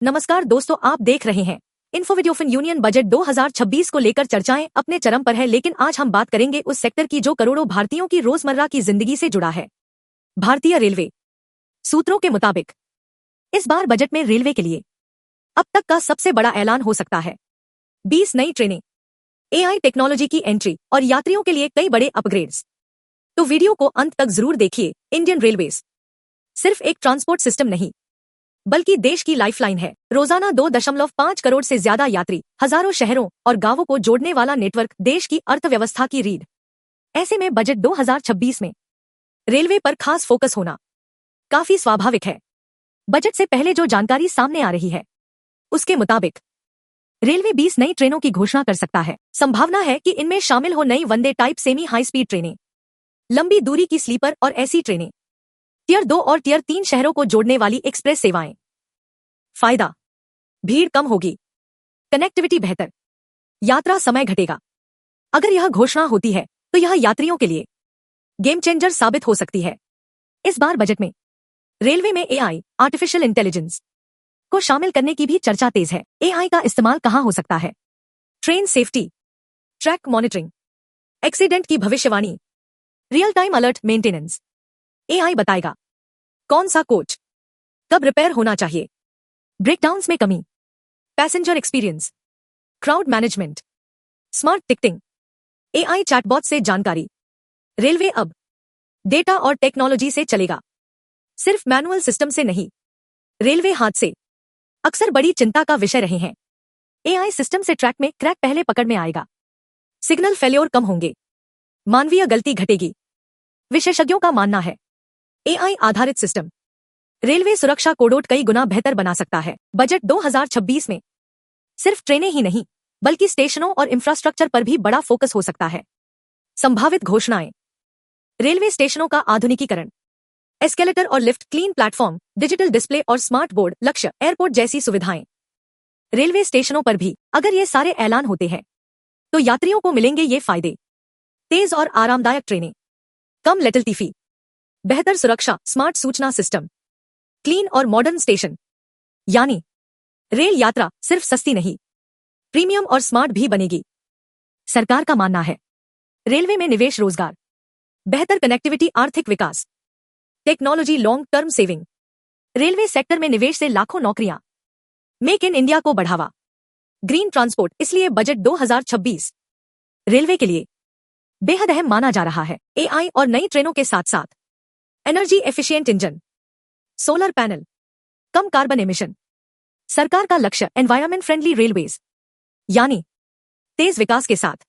नमस्कार दोस्तों, आप देख रहे हैं इन्फोविडियोफिन। यूनियन बजट 2026 को लेकर चर्चाएं अपने चरम पर है, लेकिन आज हम बात करेंगे उस सेक्टर की जो करोड़ों भारतीयों की रोजमर्रा की जिंदगी से जुड़ा है, भारतीय रेलवे। सूत्रों के मुताबिक इस बार बजट में रेलवे के लिए अब तक का सबसे बड़ा ऐलान हो सकता है। 20 नई ट्रेनें, एआई टेक्नोलॉजी की एंट्री और यात्रियों के लिए कई बड़े अपग्रेड्स। तो वीडियो को अंत तक जरूर देखिए। इंडियन रेलवेज सिर्फ एक ट्रांसपोर्ट सिस्टम नहीं, बल्कि देश की लाइफलाइन है। रोजाना 2.5 करोड़ से ज्यादा यात्री, हजारों शहरों और गांवों को जोड़ने वाला नेटवर्क, देश की अर्थव्यवस्था की रीढ़। ऐसे में बजट 2026 में रेलवे पर खास फोकस होना काफी स्वाभाविक है। बजट से पहले जो जानकारी सामने आ रही है, उसके मुताबिक रेलवे 20 नई ट्रेनों की घोषणा कर सकता है। संभावना है कि इनमें शामिल हो नई वंदे टाइप सेमी हाई स्पीड ट्रेनें, लंबी दूरी की स्लीपर और ऐसी ट्रेनें, टियर 2 और टियर 3 शहरों को जोड़ने वाली एक्सप्रेस सेवाएं। फायदा: भीड़ कम होगी, कनेक्टिविटी बेहतर, यात्रा समय घटेगा। अगर यह घोषणा होती है तो यह यात्रियों के लिए गेम चेंजर साबित हो सकती है। इस बार बजट में रेलवे में एआई, आर्टिफिशियल इंटेलिजेंस को शामिल करने की भी चर्चा तेज है। एआई का इस्तेमाल कहां हो सकता है? Train safety, track monitoring, accident की भविष्यवाणी, real time alert maintenance. AI बताएगा कौन सा कोच कब रिपेयर होना चाहिए, ब्रेकडाउन्स में कमी, passenger experience, crowd management, smart ticketing, AI chatbot से जानकारी। रेलवे अब डेटा और टेक्नोलॉजी से चलेगा, सिर्फ मैनुअल सिस्टम से नहीं। रेलवे हादसे अक्सर बड़ी चिंता का विषय रहे हैं। एआई सिस्टम से ट्रैक में क्रैक पहले पकड़ में आएगा, सिग्नल फेल्योर कम होंगे, मानवीय गलती घटेगी। विशेषज्ञों का मानना है एआई आधारित सिस्टम रेलवे सुरक्षा कोडोट कई गुना बेहतर बना सकता है। बजट 2026 में सिर्फ ट्रेनें ही नहीं, बल्कि स्टेशनों और इंफ्रास्ट्रक्चर पर भी बड़ा फोकस हो सकता है। संभावित घोषणाएं: रेलवे स्टेशनों का आधुनिकीकरण, एस्केलेटर और lift, clean platform, digital display और स्मार्ट बोर्ड, लक्ष्य एयरपोर्ट जैसी सुविधाएं। रेलवे स्टेशनों पर भी अगर ये सारे ऐलान होते हैं तो यात्रियों को मिलेंगे ये फायदे: तेज और आरामदायक ट्रेनें, कम लेटल्टी फी, बेहतर सुरक्षा, स्मार्ट सूचना सिस्टम, क्लीन और मॉडर्न स्टेशन। यानी रेल यात्रा सिर्फ सस्ती नहीं, प्रीमियम और स्मार्ट भी बनेगी। सरकार का मानना है रेलवे में निवेश रोजगार, बेहतर कनेक्टिविटी, आर्थिक विकास, technology, long term saving. Railway sector में निवेश से लाखों नौकरियां, मेक इन इंडिया को बढ़ावा, ग्रीन ट्रांसपोर्ट। इसलिए बजट 2026 रेलवे के लिए बेहद अहम माना जा रहा है। एआई और नई ट्रेनों के साथ साथ energy efficient engine, solar panel, कम कार्बन एमिशन। सरकार का लक्ष्य एनवायरमेंट फ्रेंडली रेलवेज, यानी तेज विकास के साथ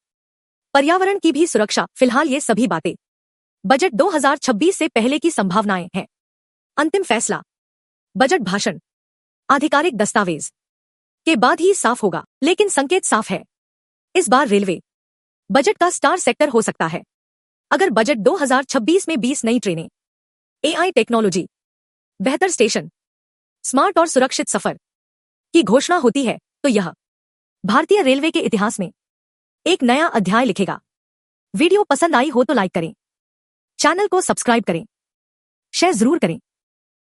पर्यावरण की भी सुरक्षा। फिलहाल ये सभी बातें बजट 2026 से पहले की संभावनाएं हैं। अंतिम फैसला बजट भाषण, आधिकारिक दस्तावेज के बाद ही साफ होगा, लेकिन संकेत साफ है। इस बार रेलवे बजट का स्टार सेक्टर हो सकता है। अगर बजट 2026 में 20 नई ट्रेनें, एआई टेक्नोलॉजी, बेहतर स्टेशन, स्मार्ट और सुरक्षित सफर की घोषणा होती है तो यह भारतीय रेलवे के इतिहास में एक नया अध्याय लिखेगा। वीडियो पसंद आई हो तो लाइक करें, चैनल को सब्सक्राइब करें, शेयर जरूर करें।